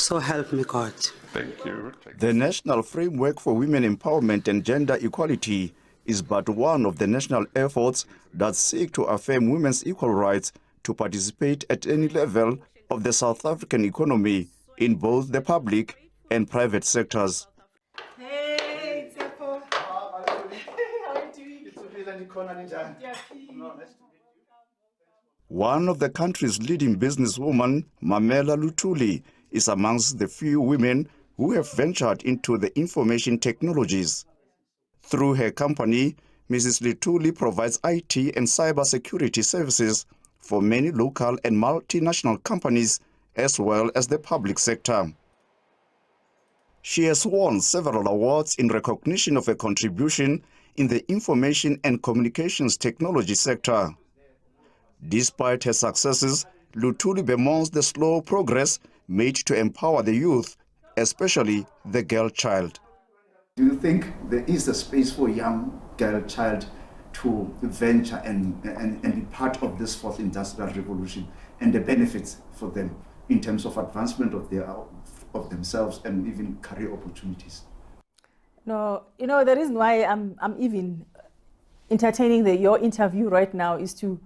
So help me God. Thank you. The National Framework for Women Empowerment and Gender Equality is but one of the national efforts that seek to affirm women's equal rights to participate at any level of the South African economy in both the public and private sectors. Hey, Tshepo. How are you doing? One of the country's leading businesswomen, Mamela Luthuli, is amongst the few women who have ventured into the information technologies. Through her company, Mrs. Luthuli provides IT and cybersecurity services for many local and multinational companies as well as the public sector. She has won several awards in recognition of her contribution in the information and communications technology sector. Despite her successes, Luthuli bemoans the slow progress made to empower the youth, especially the girl child. Do you think there is a space for young girl child to venture and be part of this fourth industrial revolution and the benefits for them in terms of advancement of themselves and even career opportunities? No, the reason why I'm even entertaining your interview right now is to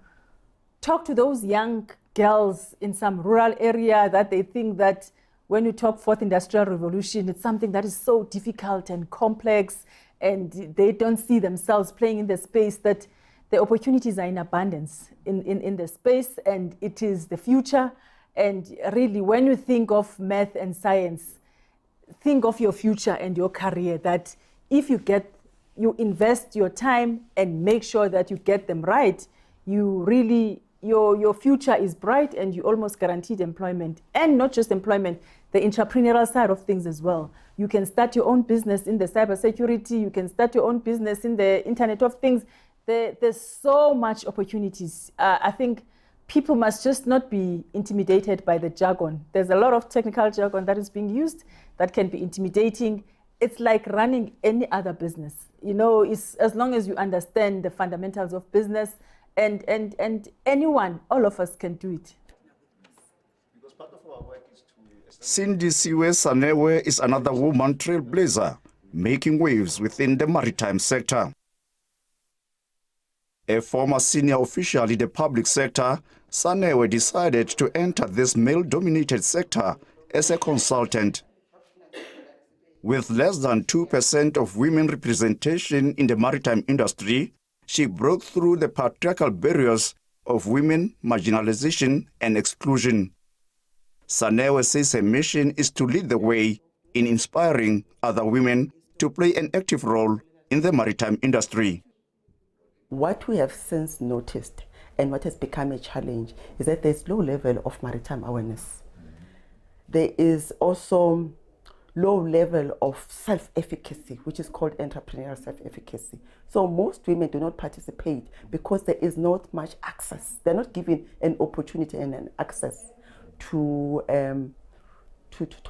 talk to those young girls in some rural area that they think that when you talk fourth industrial revolution, it's something that is so difficult and complex, and they don't see themselves playing in the space, that the opportunities are in abundance in the space, and it is the future. And really, when you think of math and science, think of your future and your career, that if you invest your time and make sure that you get them right, you really, your future is bright, and you almost guaranteed employment. And not just employment, the entrepreneurial side of things as well. You can start your own business in the cybersecurity, you can start your own business in the Internet of Things. There's so much opportunities. I think people must just not be intimidated by the jargon. There's a lot of technical jargon that is being used that can be intimidating. It's like running any other business. It's, as long as you understand the fundamentals of business, and anyone, all of us can do it. Because part of our work is to... Cindy Siwe Sanewe is another woman trailblazer, making waves within the maritime sector. A former senior official in the public sector, Sanewe decided to enter this male-dominated sector as a consultant. With less than 2% of women representation in the maritime industry, she broke through the patriarchal barriers of women marginalization and exclusion. Sanewe says her mission is to lead the way in inspiring other women to play an active role in the maritime industry. What we have since noticed and what has become a challenge is that there's low level of maritime awareness. There is also low level of self-efficacy, which is called entrepreneurial self-efficacy. So most women do not participate because there is not much access. They're not given an opportunity and an access to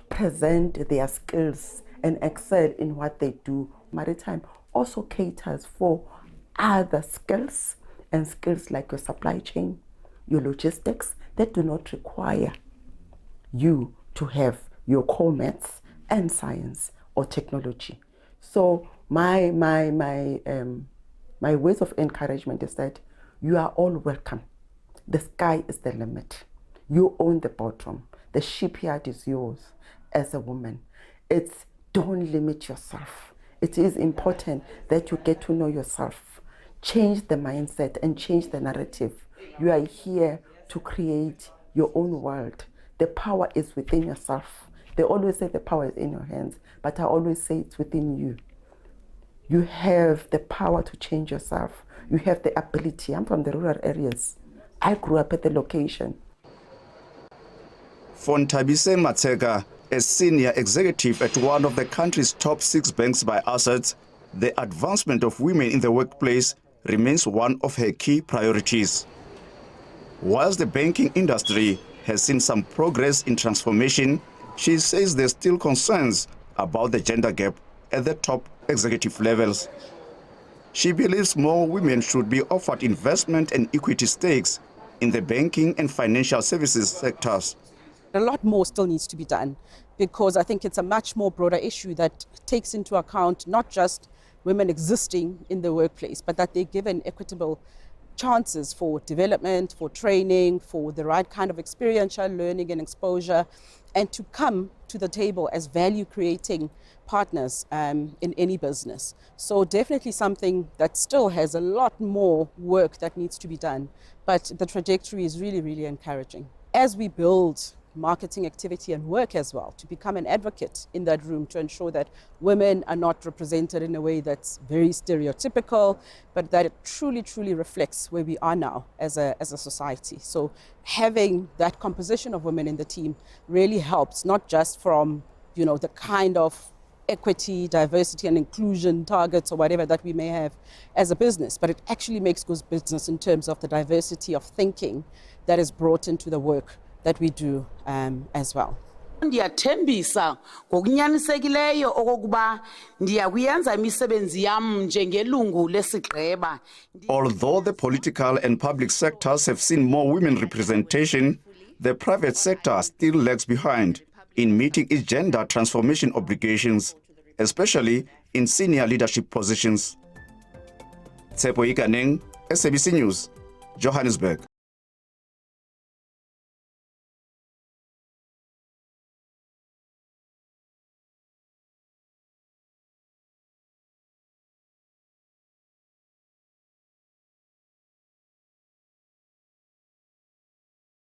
present their skills and excel in what they do. Maritime also caters for other skills, and skills like your supply chain, your logistics, that do not require you to have your core maths and science or technology. So my words of encouragement is that you are all welcome. The sky is the limit. You own the bottom. The shipyard is yours as a woman. It's don't limit yourself. It is important that you get to know yourself. Change the mindset and change the narrative. You are here to create your own world. The power is within yourself. They always say the power is in your hands, but I always say it's within you. You have the power to change yourself. You have the ability. I'm from the rural areas. I grew up at the location. Fontabise Matega, a senior executive at one of the country's top 6 banks by assets, the advancement of women in the workplace remains one of her key priorities. Whilst the banking industry has seen some progress in transformation, she says there's still concerns about the gender gap at the top executive levels. She believes more women should be offered investment and equity stakes in the banking and financial services sectors. A lot more still needs to be done, because I think it's a much more broader issue that takes into account not just women existing in the workplace, but that they're given equitable chances for development, for training, for the right kind of experiential learning and exposure, and to come to the table as value-creating partners in any business. So definitely something that still has a lot more work that needs to be done, but the trajectory is really, really encouraging. As we build marketing activity and work as well, to become an advocate in that room to ensure that women are not represented in a way that's very stereotypical, but that it truly, truly reflects where we are now as a society. So having that composition of women in the team really helps, not just from, you know, the kind of equity, diversity and inclusion targets or whatever that we may have as a business, but it actually makes good business in terms of the diversity of thinking that is brought into the work that we do as well. Ndiyathembisa ngokunyanisekileyo okokuba ndiyakuyenza imisebenzi yam njengelungu lesigqeba. Although the political and public sectors have seen more women representation, the private sector still lags behind in meeting its gender transformation obligations, especially in senior leadership positions. Tshepo, Ikaneng, SABC News, Johannesburg.